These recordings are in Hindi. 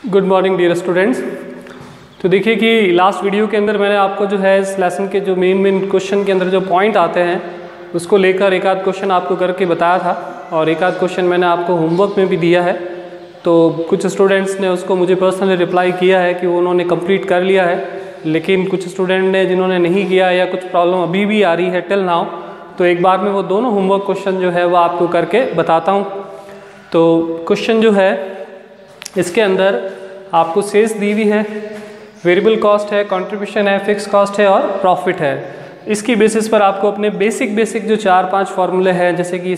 Good morning dear students. तो देखिए कि लास्ट वीडियो के अंदर मैंने आपको जो है इस लेसन के जो मेन क्वेश्चन के अंदर जो पॉइंट आते हैं उसको लेकर एक आध क्वेश्चन आपको करके बताया था और एक आध क्वेश्चन मैंने आपको होमवर्क में भी दिया है। तो कुछ स्टूडेंट्स ने उसको मुझे पर्सनली रिप्लाई किया है कि वो उन्होंने कंप्लीट कर लिया है, लेकिन कुछ स्टूडेंट ने जिन्होंने नहीं किया या कुछ प्रॉब्लम अभी भी आ रही है टिल नाउ, तो एक बार में वो दोनों होमवर्क क्वेश्चन जो है वो आपको करके बताता हूँ। तो क्वेश्चन जो है इसके अंदर आपको सेल्स दी हुई है, वेरिएबल कॉस्ट है, कंट्रीब्यूशन है, फिक्स कॉस्ट है और प्रॉफिट है। इसकी बेसिस पर आपको अपने बेसिक जो 4-5 फार्मूले हैं, जैसे कि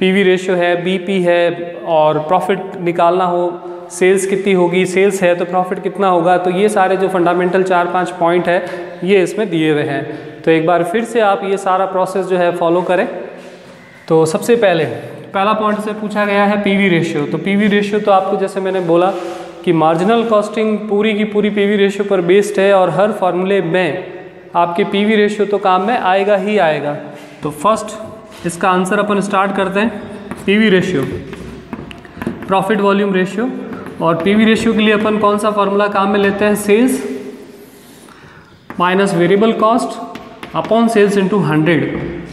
पीवी रेशियो है, बीपी है और प्रॉफिट निकालना हो, सेल्स कितनी होगी, सेल्स है तो प्रॉफिट कितना होगा, तो ये सारे जो फंडामेंटल 4-5 पॉइंट है ये इसमें दिए हुए हैं। तो एक बार फिर से आप ये सारा प्रोसेस जो है फॉलो करें। तो सबसे पहला पॉइंट से पूछा गया है पीवी रेशियो। तो पीवी रेशियो तो आपको जैसे मैंने बोला कि मार्जिनल कॉस्टिंग पूरी की पूरी पीवी रेशियो पर बेस्ड है और हर फार्मूले में आपके पीवी रेशियो तो काम में आएगा ही आएगा। तो फर्स्ट इसका आंसर अपन स्टार्ट करते हैं। PV ratio, profit volume ratio, और पीवी रेशियो के लिए अपन कौन सा फार्मूला काम में लेते हैं, sales minus variable cost upon sales into 100।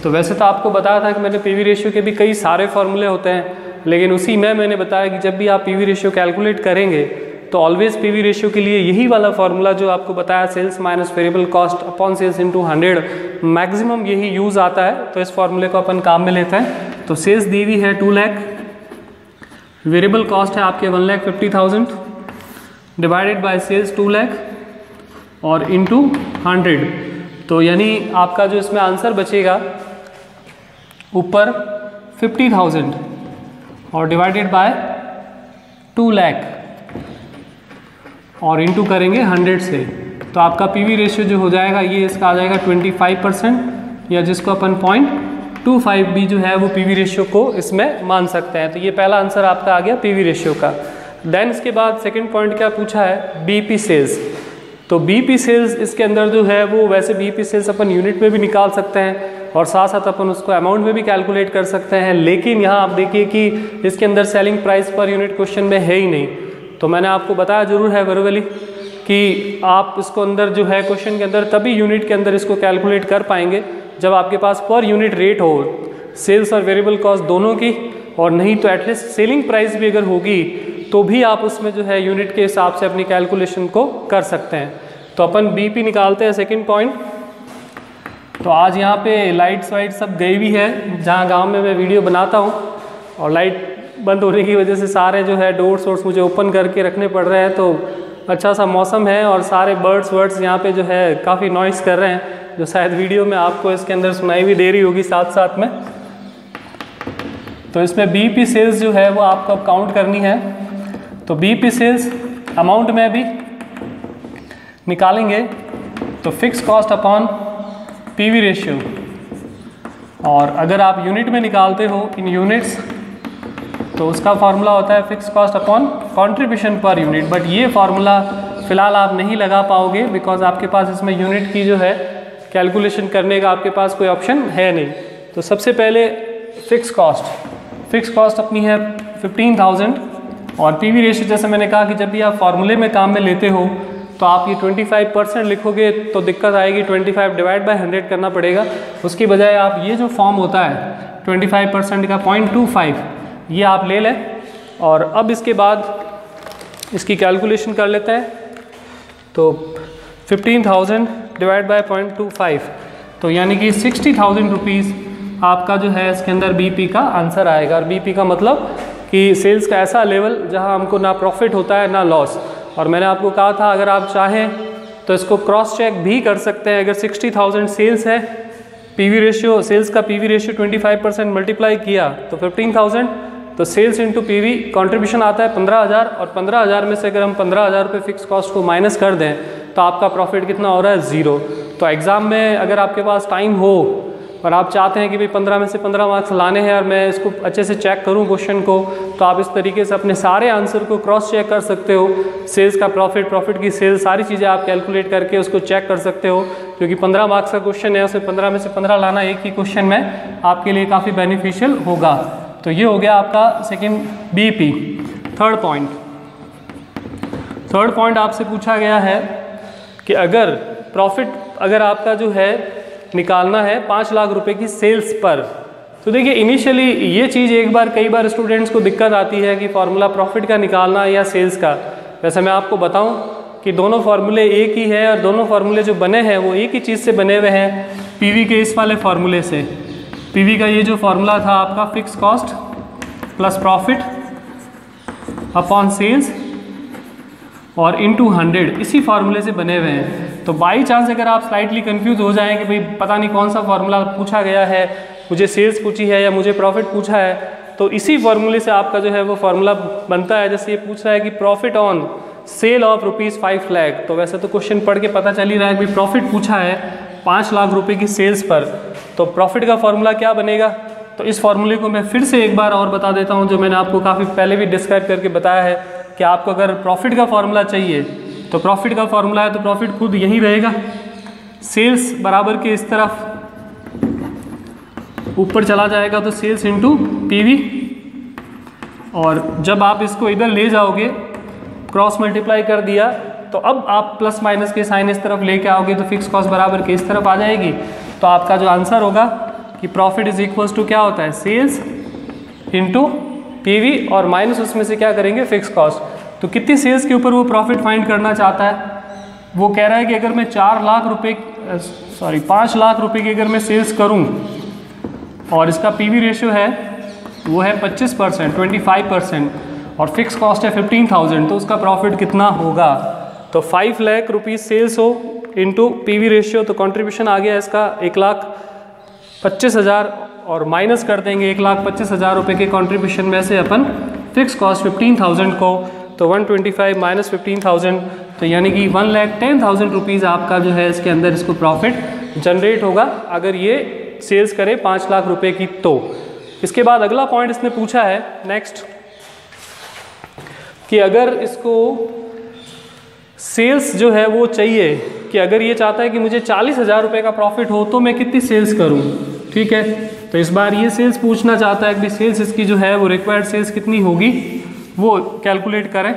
तो वैसे तो आपको बताया था कि मैंने पीवी रेशियो के भी कई सारे फार्मूले होते हैं, लेकिन उसी में मैंने बताया कि जब भी आप पीवी रेशियो कैलकुलेट करेंगे तो ऑलवेज पीवी रेशियो के लिए यही वाला फार्मूला जो आपको बताया, sales minus variable cost upon sales into 100, maximum यही यूज़ आता है। तो इस फार्मूले को अपन काम में लेते हैं। तो सेल्स दी हुई है 2 लाख, वेरिएबल कॉस्ट है आपके 1,50,000 डिवाइडेड बाय सेल्स 2 लाख और इंटू 100। तो यानी आपका जो इसमें आंसर बचेगा ऊपर 50,000 और डिवाइडेड बाय 2 लाख और इंटू करेंगे 100 से। तो आपका पीवी रेशियो जो हो जाएगा ये इसका आ जाएगा 25%, या जिसको अपन 0.25 भी जो है वो पीवी रेशियो को इसमें मान सकते हैं। तो ये पहला आंसर आपका आ गया पीवी रेशियो का। देन इसके बाद सेकंड पॉइंट क्या पूछा है, बीपी सेल्स। तो बीपी सेल्स इसके अंदर जो है वो वैसे बीपी सेल्स अपन यूनिट में भी निकाल सकते हैं और साथ साथ अपन उसको अमाउंट में भी कैलकुलेट कर सकते हैं, लेकिन यहाँ आप देखिए कि इसके अंदर selling price per unit question में है ही नहीं। तो मैंने आपको बताया जरूर है वर्बली कि आप इसको अंदर जो है क्वेश्चन के अंदर तभी यूनिट के अंदर इसको कैलकुलेट कर पाएंगे जब आपके पास पर यूनिट रेट हो, सेल्स और वेरिएबल कॉस्ट दोनों की, और नहीं तो एटलीस्ट सेलिंग प्राइस भी अगर होगी तो भी आप उसमें जो है यूनिट के हिसाब से अपनी कैलकुलेशन को कर सकते हैं। तो अपन बीपी निकालते हैं सेकंड पॉइंट। तो आज यहाँ पे लाइट्स वाइट सब गई हुई है जहाँ गांव में मैं वीडियो बनाता हूँ, और लाइट बंद होने की वजह से सारे जो है डोर्स वोर्स मुझे ओपन करके रखने पड़ रहे हैं। तो अच्छा सा मौसम है और सारे बर्ड्स वर्ड्स यहाँ पे जो है काफ़ी नॉइस कर रहे हैं, जो शायद वीडियो में आपको इसके अंदर सुनाई भी दे रही होगी साथ साथ में। तो इसमें बीपी सेल्स जो है वो आपको काउंट करनी है। तो बीपी सेल्स अमाउंट में भी निकालेंगे तो fix cost upon PV ratio, और अगर आप यूनिट में निकालते हो इन यूनिट्स तो उसका फार्मूला होता है fix cost upon contribution per unit. But ये फार्मूला फिलहाल आप नहीं लगा पाओगे बिकॉज आपके पास इसमें यूनिट की जो है कैलकुलेशन करने का आपके पास कोई ऑप्शन है नहीं। तो सबसे पहले फिक्स कॉस्ट अपनी है 15,000, और पीवी रेशियो जैसे मैंने कहा कि जब भी आप फार्मूले में काम में लेते हो तो आप ये 25% लिखोगे तो दिक्कत आएगी, 25 डिवाइड बाय 100 करना पड़ेगा। उसकी बजाय आप ये जो फॉर्म होता है 25% का 0.25 ये आप ले लें, और अब इसके बाद इसकी कैलकुलेशन कर लेते हैं। तो 15,000 डिवाइड बाय 0.25, तो यानी कि 60,000 रुपीज़ आपका जो है इसके अंदर बीपी का आंसर आएगा। और बीपी का मतलब कि सेल्स का ऐसा लेवल जहां हमको ना प्रॉफिट होता है ना लॉस। और मैंने आपको कहा था अगर आप चाहें तो इसको क्रॉस चेक भी कर सकते हैं। अगर 60,000 सेल्स है, पीवी रेशियो सेल्स का पीवी रेशियो 25% मल्टीप्लाई किया तो 15,000, तो सेल्स इंटू पीवी कंट्रीब्यूशन आता है 15,000, और 15,000 में से अगर हम 15,000 रुपये फिक्स कॉस्ट को माइनस कर दें तो आपका प्रॉफिट कितना हो रहा है, 0। तो एग्ज़ाम में अगर आपके पास टाइम हो और आप चाहते हैं कि भाई 15 में से 15 मार्क्स लाने हैं और मैं इसको अच्छे से चेक करूं क्वेश्चन को, तो आप इस तरीके से अपने सारे आंसर को क्रॉस चेक कर सकते हो। सेल्स का प्रॉफिट की सेल्स, सारी चीज़ें आप कैलकुलेट करके उसको चेक कर सकते हो, क्योंकि 15 मार्क्स का क्वेश्चन है, उसमें 15 में से 15 लाना एक ही क्वेश्चन में आपके लिए काफ़ी बेनिफिशियल होगा। तो ये हो गया आपका second BP. Third point, third point आपसे पूछा गया है कि अगर प्रॉफिट अगर आपका जो है निकालना है 5 लाख रुपए की सेल्स पर, तो देखिए इनिशियली ये चीज़ कई बार स्टूडेंट्स को दिक्कत आती है कि फार्मूला प्रॉफिट का निकालना या सेल्स का। वैसे मैं आपको बताऊं कि दोनों फार्मूले एक ही है और दोनों फार्मूले जो बने हैं वो एक ही चीज़ से बने हुए हैं, पीवी के इस वाले फार्मूले से। पीवी का ये जो फार्मूला था आपका fix cost plus profit upon sales और इनटू 100, इसी फार्मूले से बने हुए हैं। तो बाई चांस अगर आप स्लाइटली कंफ्यूज हो जाएं कि भाई पता नहीं कौन सा फार्मूला पूछा गया है, मुझे सेल्स पूछी है या मुझे प्रॉफिट पूछा है, तो इसी फार्मूले से आपका जो है वो फार्मूला बनता है। जैसे ये पूछ रहा है कि profit on sale of ₹5 lakh, तो वैसे तो क्वेश्चन पढ़ के पता चल ही रहा है कि प्रॉफिट पूछा है 5 लाख रुपए की सेल्स पर, तो प्रॉफिट का फार्मूला क्या बनेगा। तो इस फार्मूले को मैं फिर से एक बार और बता देता हूँ, जो मैंने आपको काफ़ी पहले भी डिस्क्राइब करके बताया है कि आपको अगर प्रॉफिट का फार्मूला चाहिए तो प्रॉफिट का फार्मूला है तो प्रॉफिट खुद यही रहेगा, सेल्स बराबर के इस तरफ ऊपर चला जाएगा तो सेल्स इनटू पीवी, और जब आप इसको इधर ले जाओगे क्रॉस मल्टीप्लाई कर दिया तो अब आप प्लस माइनस के साइन इस तरफ लेके आओगे तो फिक्स कॉस्ट बराबर के इस तरफ आ जाएगी। तो आपका जो आंसर होगा कि प्रॉफिट इज इक्वल्स टू क्या होता है, सेल्स इनटू पीवी और माइनस उसमें से क्या करेंगे, फिक्स कॉस्ट। तो कितनी सेल्स के ऊपर वो प्रॉफिट फाइंड करना चाहता है, वो कह रहा है कि अगर मैं 5 लाख रुपए की अगर मैं सेल्स करूं और इसका पीवी रेशियो है वो है 25%, 25% और फिक्स कॉस्ट है 15,000, तो उसका प्रॉफिट कितना होगा। तो 5 लाख रुपीज़ सेल्स हो इनटू पीवी रेशियो, तो कंट्रीब्यूशन आ गया इसका 1,25,000 और माइनस कर देंगे 1,25,000 रुपये के कंट्रीब्यूशन में से अपन फिक्स कॉस्ट 15,000 को, तो 125 माइनस 15,000, तो यानी कि 1,10,000 रुपीज़ आपका जो है इसके अंदर इसको प्रॉफिट जनरेट होगा अगर ये सेल्स करे 5 लाख रुपए की। तो इसके बाद अगला पॉइंट इसने पूछा है नेक्स्ट कि अगर इसको सेल्स जो है वो चाहिए कि अगर ये चाहता है कि मुझे 40,000 रुपये का प्रॉफिट हो तो मैं कितनी सेल्स करूं, ठीक है। तो इस बार ये सेल्स पूछना चाहता है कि सेल्स इसकी जो है वो रिक्वायर्ड सेल्स कितनी होगी वो कैलकुलेट करें।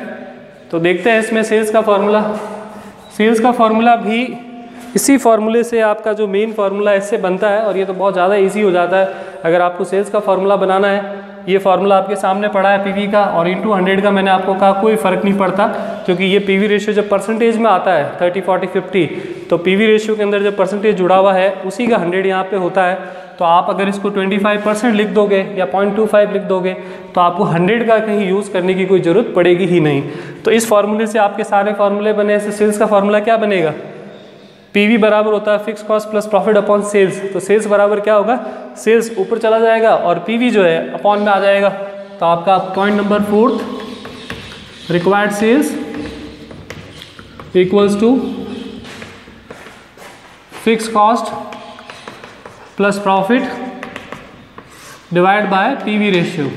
तो देखते हैं इसमें सेल्स का फार्मूला भी इसी फार्मूले से आपका जो मेन फार्मूला इससे बनता है, और ये तो बहुत ज़्यादा इजी हो जाता है अगर आपको सेल्स का फार्मूला बनाना है। ये फार्मूला आपके सामने पड़ा है पीवी का, और इनटू 100 का मैंने आपको कहा कोई फ़र्क नहीं पड़ता, क्योंकि ये पीवी रेशियो जब परसेंटेज में आता है 30, 40, 50, तो पीवी रेशियो के अंदर जब परसेंटेज जुड़ा हुआ है उसी का 100 यहाँ पे होता है। तो आप अगर इसको 25% लिख दोगे या 0.25 लिख दोगे तो आपको 100 का कहीं यूज़ करने की कोई ज़रूरत पड़ेगी ही नहीं। तो इस फार्मूले से आपके सारे फार्मूले बने। ऐसे सेल्स का फार्मूला क्या बनेगा, पीवी बराबर होता है fix cost plus profit upon sales. तो सेल्स बराबर क्या होगा, सेल्स ऊपर चला जाएगा और पीवी जो है अपॉन में आ जाएगा। तो आपका point number 4, required sales equals to fix cost plus profit divide by PV ratio.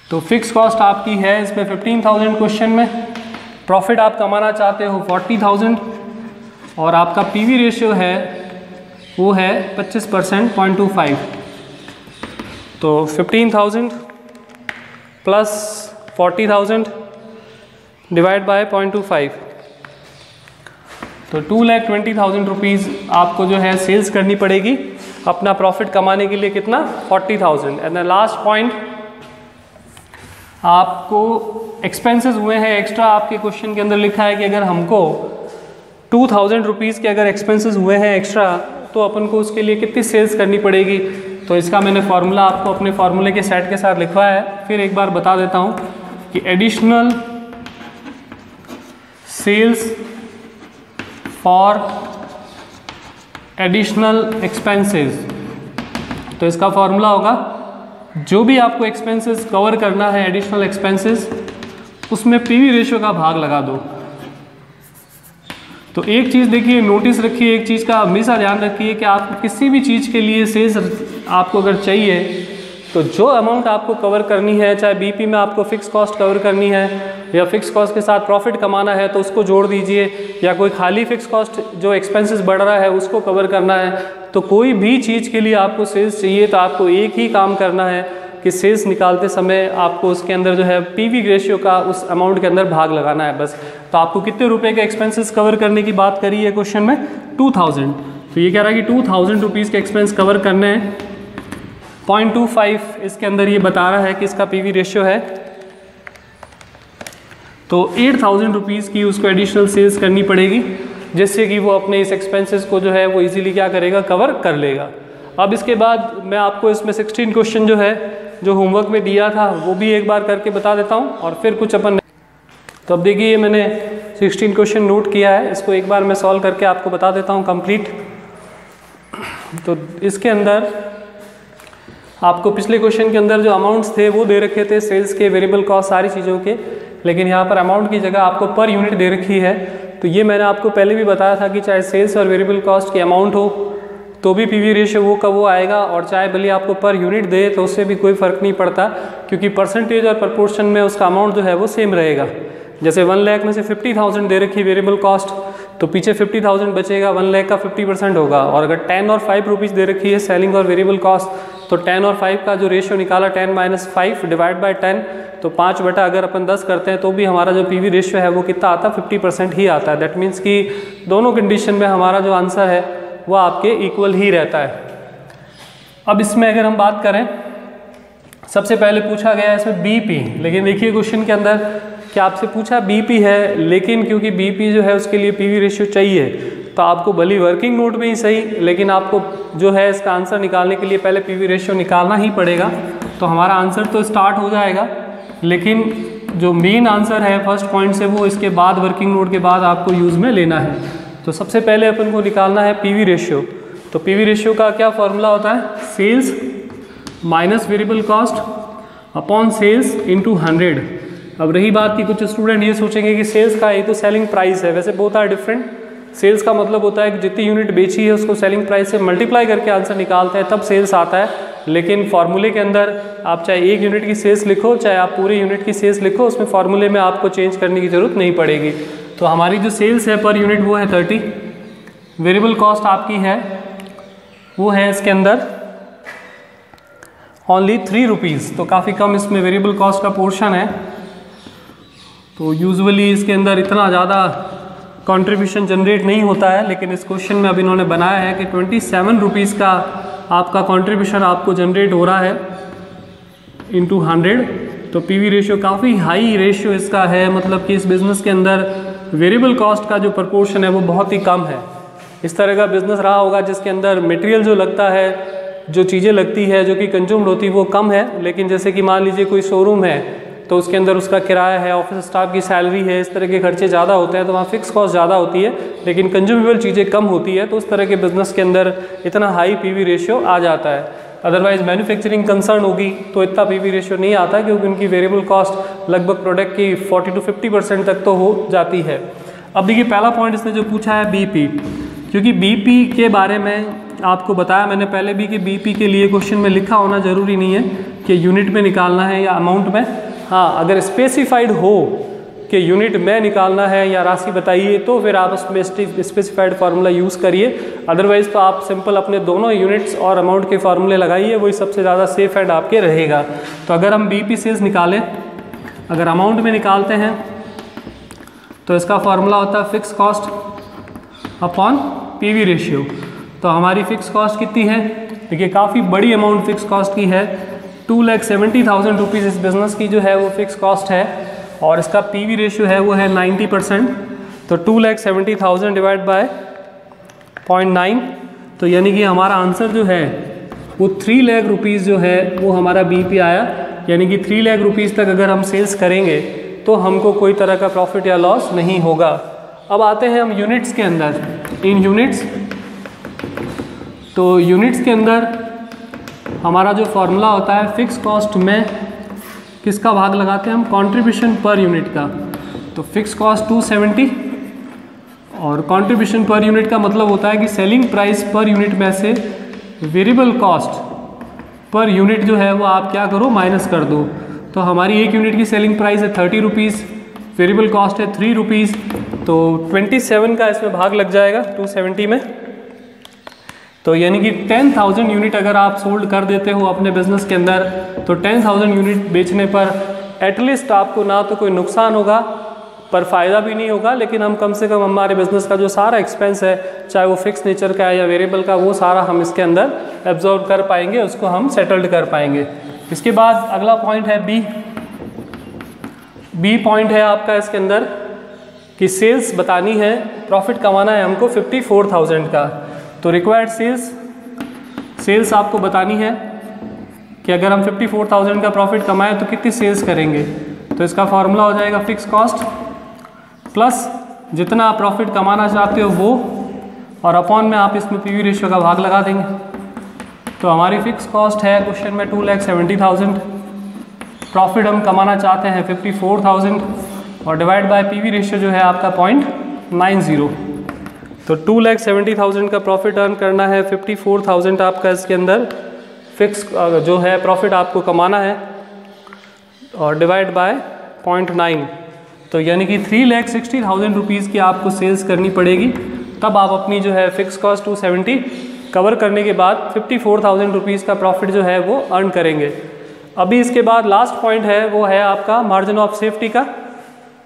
तो फिक्स कॉस्ट आपकी है इसमें 15,000 क्वेश्चन में, प्रॉफिट आप कमाना चाहते हो 40,000 और आपका पीवी रेशियो है वो है 25%, 0.25। तो 15,000 प्लस 40,000 डिवाइड बाय 0.25, तो 2,20,000 रुपीज़ आपको जो है सेल्स करनी पड़ेगी अपना प्रॉफिट कमाने के लिए। कितना, 40,000। एंड द लास्ट पॉइंट, आपको एक्सपेंसेस हुए हैं एक्स्ट्रा। आपके क्वेश्चन के अंदर लिखा है कि अगर हमको 2,000 रुपीज़ के अगर एक्सपेंसेस हुए हैं एक्स्ट्रा तो अपन को उसके लिए कितनी सेल्स करनी पड़ेगी। तो इसका मैंने फार्मूला आपको अपने फार्मूले के सेट के साथ लिखवाया है, फिर एक बार बता देता हूँ कि additional sales for additional expenses. तो इसका फार्मूला होगा जो भी आपको एक्सपेंसेस कवर करना है एडिशनल एक्सपेंसेस, उसमें पीवी रेशियो का भाग लगा दो। तो एक चीज़ देखिए, नोटिस रखिए, एक चीज़ का हमेशा ध्यान रखिए कि आपको किसी भी चीज़ के लिए सेल्स आपको अगर चाहिए तो जो अमाउंट आपको कवर करनी है, चाहे बीपी में आपको फिक्स कॉस्ट कवर करनी है या फिक्स कॉस्ट के साथ प्रॉफिट कमाना है तो उसको जोड़ दीजिए, या कोई खाली फिक्स कॉस्ट जो एक्सपेंसेस बढ़ रहा है उसको कवर करना है। तो कोई भी चीज़ के लिए आपको सेल्स चाहिए तो आपको एक ही काम करना है कि सेल्स निकालते समय आपको उसके अंदर जो है पीवी रेशियो का उस अमाउंट के अंदर भाग लगाना है बस। तो आपको कितने रुपए के एक्सपेंसेस कवर करने की बात करी है क्वेश्चन में, 2000। तो ये कह रहा है कि 2000 रुपीज़ के एक्सपेंस कवर करने हैं। 0.25 इसके अंदर ये बता रहा है कि इसका पीवी रेशियो है। तो 8000 रुपीज़ की उसको एडिशनल सेल्स करनी पड़ेगी, जिससे कि वो अपने इस एक्सपेंसेस को जो है वो इजीली क्या करेगा, कवर कर लेगा। अब इसके बाद मैं आपको इसमें 16 क्वेश्चन जो है जो होमवर्क में दिया था वो भी एक बार करके बता देता हूँ और फिर कुछ अपन। तो अब देखिए मैंने 16 क्वेश्चन नोट किया है, इसको एक बार मैं सॉल्व करके आपको बता देता हूँ कंप्लीट। तो इसके अंदर आपको पिछले क्वेश्चन के अंदर जो अमाउंट्स थे वो दे रखे थे सेल्स के, वेरिएबल कॉस्ट, सारी चीज़ों के, लेकिन यहाँ पर अमाउंट की जगह आपको पर यूनिट दे रखी है। तो ये मैंने आपको पहले भी बताया था कि चाहे सेल्स और वेरिएबल कॉस्ट की अमाउंट हो तो भी पीवी रेशियो वो का वो आएगा, और चाहे भले आपको पर यूनिट दे तो उससे भी कोई फ़र्क नहीं पड़ता, क्योंकि परसेंटेज और प्रपोर्शन में उसका अमाउंट जो है वो सेम रहेगा। जैसे 1 लाख में से 50,000 दे रखी वेरिएबल कॉस्ट, तो पीछे 50,000 बचेगा, 1 लाख का 50% होगा। और अगर 10 और 5 रुपीज़ दे रखी है सेलिंग और वेरिएबल कॉस्ट, तो 10 और 5 का जो रेशियो निकाला 10 - 5 डिवाइड बाय 10, तो 5 बटा अगर अपन 10 करते हैं तो भी हमारा जो पीवी रेशियो है वो कितना आता है, 50% ही आता है। दैट मीन्स कि दोनों कंडीशन में हमारा जो आंसर है वो आपके इक्वल ही रहता है। अब इसमें अगर हम बात करें, सबसे पहले पूछा गया है इसमें बीपी, लेकिन देखिए क्वेश्चन के अंदर कि आपसे पूछा बीपी है, लेकिन क्योंकि बीपी जो है उसके लिए पीवी रेशियो चाहिए, तो आपको भली वर्किंग नोट में ही सही, लेकिन आपको जो है इसका आंसर निकालने के लिए पहले पीवी रेशियो निकालना ही पड़ेगा। तो हमारा आंसर तो स्टार्ट हो जाएगा, लेकिन जो मेन आंसर है फर्स्ट पॉइंट से वो इसके बाद वर्किंग नोट के बाद आपको यूज़ में लेना है। तो सबसे पहले अपन को निकालना है पीवी रेशियो। तो पीवी रेशियो का क्या फॉर्मूला होता है, sales minus variable cost upon sales into 100। अब रही बात कि कुछ स्टूडेंट ये सोचेंगे कि सेल्स का ये तो सेलिंग प्राइस है, वैसे बोथ आर डिफरेंट। सेल्स का मतलब होता है कि जितनी यूनिट बेची है उसको सेलिंग प्राइस से मल्टीप्लाई करके आंसर निकालते हैं, तब सेल्स आता है। लेकिन फार्मूले के अंदर आप चाहे एक यूनिट की सेल्स लिखो, चाहे आप पूरे यूनिट की सेल्स लिखो, उसमें फार्मूले में आपको चेंज करने की ज़रूरत नहीं पड़ेगी। तो हमारी जो सेल्स है पर यूनिट वो है 30, वेरिएबल कॉस्ट आपकी है वो है इसके अंदर ओनली 3 रुपीज़, तो काफ़ी कम इसमें वेरिएबल कॉस्ट का पोर्शन है। तो यूजुअली इसके अंदर इतना ज़्यादा कंट्रीब्यूशन जनरेट नहीं होता है, लेकिन इस क्वेश्चन में अब इन्होंने बनाया है कि 27 रुपीज़ का आपका कंट्रीब्यूशन आपको जनरेट हो रहा है इंटू 100। तो पीवी रेशियो काफ़ी हाई रेशियो इसका है, मतलब कि इस बिज़नेस के अंदर वेरिएबल कॉस्ट का जो प्रपोर्शन है वो बहुत ही कम है। इस तरह का बिज़नेस रहा होगा जिसके अंदर मटेरियल जो लगता है, जो चीज़ें लगती है, जो कि कंज्यूम्ड होती है वो कम है, लेकिन जैसे कि मान लीजिए कोई शोरूम है तो उसके अंदर उसका किराया है, ऑफिस स्टाफ की सैलरी है, इस तरह के खर्चे ज़्यादा होते हैं, तो वहाँ फिक्स कॉस्ट ज़्यादा होती है, लेकिन कंज्यूमेबल चीज़ें कम होती है। तो उस तरह के बिज़नेस के अंदर इतना हाई पीवी रेशियो आ जाता है। अदरवाइज मैन्युफैक्चरिंग कंसर्न होगी तो इतना पीवी रेशियो नहीं आता, क्योंकि उनकी वेरिएबल कॉस्ट लगभग प्रोडक्ट की 40 to 50% तक तो हो जाती है। अब देखिए पहला पॉइंट इसने जो पूछा है बीपी, क्योंकि बीपी के बारे में आपको बताया मैंने पहले भी कि बीपी के लिए क्वेश्चन में लिखा होना ज़रूरी नहीं है कि यूनिट में निकालना है या अमाउंट में। हाँ, अगर स्पेसिफाइड हो कि यूनिट में निकालना है या राशि बताइए तो फिर आप उसमें स्पेसिफाइड फार्मूला यूज़ करिए, अदरवाइज़ तो आप सिंपल अपने दोनों यूनिट्स और अमाउंट के फार्मूले लगाइए, वही सबसे ज़्यादा सेफ एंड आपके रहेगा। तो अगर हम बीपी सेल्स निकालें, अगर अमाउंट में निकालते हैं तो इसका फार्मूला होता है fix cost upon PV ratio. तो हमारी फिक्स कॉस्ट कितनी है, देखिए काफ़ी बड़ी अमाउंट फिक्स कॉस्ट की है, 2,70,000 रुपीज़ इस बिज़नेस की जो है वो फिक्स कॉस्ट है, और इसका पीवी रेशियो है वो है 90%। तो 2,70,000 डिवाइड बाय 0.9, तो यानी कि हमारा आंसर जो है वो 3 लाख रुपीज़ जो है वो हमारा बीपी आया। यानी कि 3 लाख रुपीज़ तक अगर हम सेल्स करेंगे तो हमको कोई तरह का प्रॉफिट या लॉस नहीं होगा। अब आते हैं हम यूनिट्स के अंदर, इन यूनिट्स। तो यूनिट्स के अंदर हमारा जो फॉर्मूला होता है फिक्स कॉस्ट में किसका भाग लगाते हैं हम, कंट्रीब्यूशन पर यूनिट का। तो फिक्स कॉस्ट 270 और कंट्रीब्यूशन पर यूनिट का मतलब होता है कि सेलिंग प्राइस पर यूनिट में से वेरिएबल कॉस्ट पर यूनिट जो है वो आप क्या करो, माइनस कर दो। तो हमारी एक यूनिट की सेलिंग प्राइस है 30 रुपीज़, वेरिएबल कॉस्ट है 3 रुपीज़, तो 27 का इसमें भाग लग जाएगा 270 में। तो यानी कि 10,000 यूनिट अगर आप सोल्ड कर देते हो अपने बिजनेस के अंदर, तो 10,000 यूनिट बेचने पर एटलीस्ट आपको ना तो कोई नुकसान होगा पर फ़ायदा भी नहीं होगा, लेकिन हम कम से कम हमारे बिजनेस का जो सारा एक्सपेंस है, चाहे वो फिक्स नेचर का है या वेरिएबल का, वो सारा हम इसके अंदर एब्जॉर्ब कर पाएंगे, उसको हम सेटल्ड कर पाएंगे। इसके बाद अगला पॉइंट है बी पॉइंट है आपका इसके अंदर कि सेल्स बतानी है, प्रॉफिट कमाना है हमको 54,000 का। तो रिक्वायर्ड सेल्स आपको बतानी है कि अगर हम 54,000 का प्रॉफिट कमाएं तो कितनी सेल्स करेंगे। तो इसका फॉर्मूला हो जाएगा फिक्स कॉस्ट प्लस जितना आप प्रॉफिट कमाना चाहते हो वो, और अपॉन में आप इसमें पीवी रेशियो का भाग लगा देंगे। तो हमारी फिक्स कॉस्ट है क्वेश्चन में 2,70,000, प्रॉफिट हम कमाना चाहते हैं 54,000 और डिवाइड बाय पीवी रेशियो जो है आपका 0.90। तो 2,70,000 का प्रॉफिट अर्न करना है, 54,000 आपका इसके अंदर फिक्स जो है प्रॉफिट आपको कमाना है और डिवाइड बाय 0.9। तो यानी कि 3,60,000 रुपीज़ की आपको सेल्स करनी पड़ेगी, तब आप अपनी जो है फिक्स कॉस्ट 270 कवर करने के बाद 54,000 रुपीज़ का प्रॉफिट जो है वो अर्न करेंगे। अभी इसके बाद लास्ट पॉइंट है वो है आपका मार्जिन ऑफ सेफ्टी का,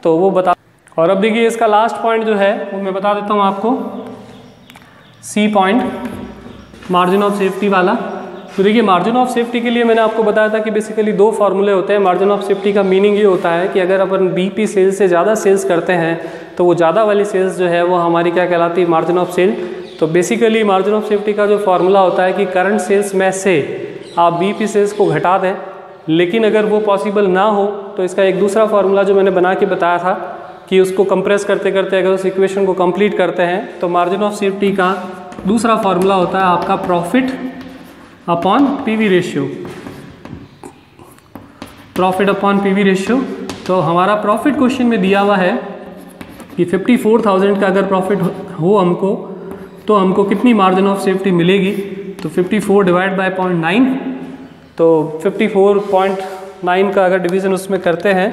तो वो बता। और अब देखिए इसका लास्ट पॉइंट जो है वो मैं बता देता हूँ आपको, C point margin of safety वाला। तो देखिए मार्जिन ऑफ सेफ्टी के लिए मैंने आपको बताया था कि बेसिकली 2 फार्मूले होते हैं। मार्जिन ऑफ सेफ्टी का मीनिंग ये होता है कि अगर अपन बीपी सेल्स से ज़्यादा सेल्स करते हैं तो वो ज़्यादा वाली सेल्स जो है वो हमारी क्या कहलाती है, मार्जिन ऑफ सेल। तो बेसिकली मार्जिन ऑफ सेफ्टी का जो फार्मूला होता है कि करंट सेल्स में से आप बीपी सेल्स को घटा दें, लेकिन अगर वो पॉसिबल ना हो तो इसका एक दूसरा फार्मूला जो मैंने बना के बताया था कि उसको कंप्रेस करते करते अगर उस इक्वेशन को कंप्लीट करते हैं तो मार्जिन ऑफ सेफ्टी का दूसरा फार्मूला होता है आपका profit upon PV ratio. Profit upon PV ratio. तो हमारा प्रॉफिट क्वेश्चन में दिया हुआ है कि 54,000 का अगर प्रॉफिट हो हमको तो हमको कितनी मार्जिन ऑफ सेफ्टी मिलेगी। तो 54 डिवाइड बाय 0.9, तो 54.9 का अगर डिवीज़न उसमें करते हैं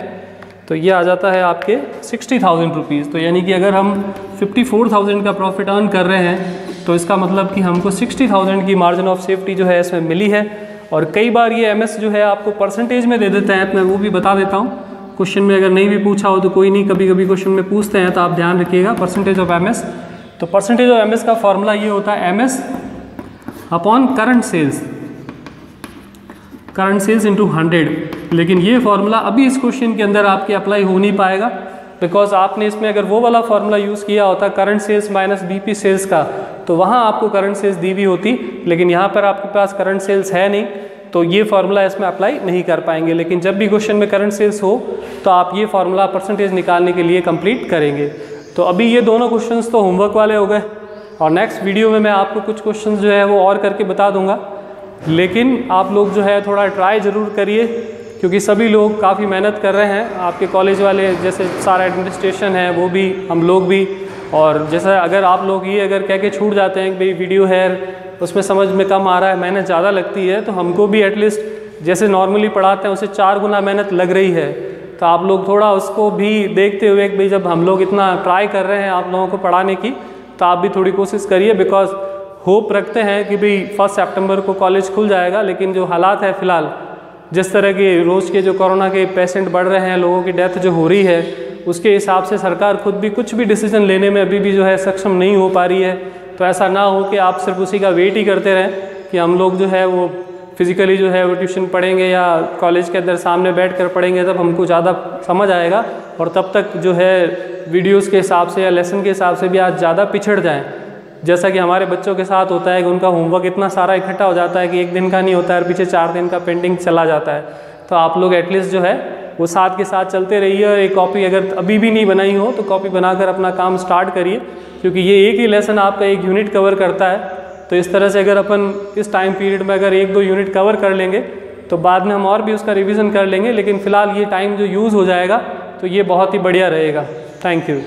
तो ये आ जाता है आपके 60,000 रुपीज़। तो यानी कि अगर हम 54,000 का प्रॉफिट अर्न कर रहे हैं तो इसका मतलब कि हमको 60,000 की मार्जिन ऑफ सेफ्टी जो है इसमें मिली है। और कई बार ये एमएस जो है आपको परसेंटेज में दे देते हैं, मैं वो भी बता देता हूँ। क्वेश्चन में अगर नहीं भी पूछा हो तो कोई नहीं, कभी कभी क्वेश्चन में पूछते हैं तो आप ध्यान रखिएगा परसेंटेज ऑफ एमएस। तो परसेंटेज ऑफ एमएस का फॉर्मूला ये होता है MS upon current sales, current sales into 100। लेकिन ये फार्मूला अभी इस क्वेश्चन के अंदर आपके अप्लाई हो नहीं पाएगा, बिकॉज आपने इसमें अगर वो वाला फार्मूला यूज़ किया होता current sales minus BP sales का, तो वहाँ आपको करंट सेल्स दी हुई होती, लेकिन यहाँ पर आपके पास करंट सेल्स है नहीं, तो ये फार्मूला इसमें अप्लाई नहीं कर पाएंगे। लेकिन जब भी क्वेश्चन में करंट सेल्स हो तो आप ये फार्मूला परसेंटेज निकालने के लिए कंप्लीट करेंगे। तो अभी ये दोनों क्वेश्चंस तो होमवर्क वाले हो गए, और नेक्स्ट वीडियो में मैं आपको कुछ क्वेश्चंस जो है वो और करके बता दूंगा। लेकिन आप लोग जो है थोड़ा ट्राई ज़रूर करिए, क्योंकि सभी लोग काफ़ी मेहनत कर रहे हैं। आपके कॉलेज वाले जैसे सारा एडमिनिस्ट्रेशन है वो भी, हम लोग भी, और जैसा अगर आप लोग ये अगर कह के छूट जाते हैं कि भाई वीडियो है उसमें समझ में कम आ रहा है, मेहनत ज़्यादा लगती है, तो हमको भी एटलीस्ट जैसे नॉर्मली पढ़ाते हैं उससे 4 गुना मेहनत लग रही है। तो आप लोग थोड़ा उसको भी देखते हुए कि भाई जब हम लोग इतना ट्राई कर रहे हैं आप लोगों को पढ़ाने की, तो आप भी थोड़ी कोशिश करिए। बिकॉज होप रखते हैं कि भाई 1 सितंबर को कॉलेज खुल जाएगा, लेकिन जो हालात है फ़िलहाल, जिस तरह के रोज़ के जो कोरोना के पेशेंट बढ़ रहे हैं, लोगों की डेथ जो हो रही है, उसके हिसाब से सरकार खुद भी कुछ भी डिसीजन लेने में अभी भी जो है सक्षम नहीं हो पा रही है। तो ऐसा ना हो कि आप सिर्फ उसी का वेट ही करते रहें कि हम लोग जो है वो फिज़िकली जो है वो ट्यूशन पढ़ेंगे या कॉलेज के अंदर सामने बैठ कर पढ़ेंगे, तब हमको ज़्यादा समझ आएगा, और तब तक जो है वीडियोज़ के हिसाब से या लेसन के हिसाब से भी आज ज़्यादा पिछड़ जाएँ। जैसा कि हमारे बच्चों के साथ होता है कि उनका होमवर्क इतना सारा इकट्ठा हो जाता है कि 1 दिन का नहीं होता है, पीछे 4 दिन का पेंडिंग चला जाता है। तो आप लोग एटलीस्ट जो है वो साथ के साथ चलते रहिए, और एक कॉपी अगर अभी भी नहीं बनाई हो तो कॉपी बनाकर अपना काम स्टार्ट करिए, क्योंकि ये एक ही लेसन आपका 1 यूनिट कवर करता है। तो इस तरह से अगर अपन इस टाइम पीरियड में अगर 1-2 यूनिट कवर कर लेंगे तो बाद में हम और भी उसका रिवीजन कर लेंगे, लेकिन फ़िलहाल ये टाइम जो यूज़ हो जाएगा तो ये बहुत ही बढ़िया रहेगा। Thank you.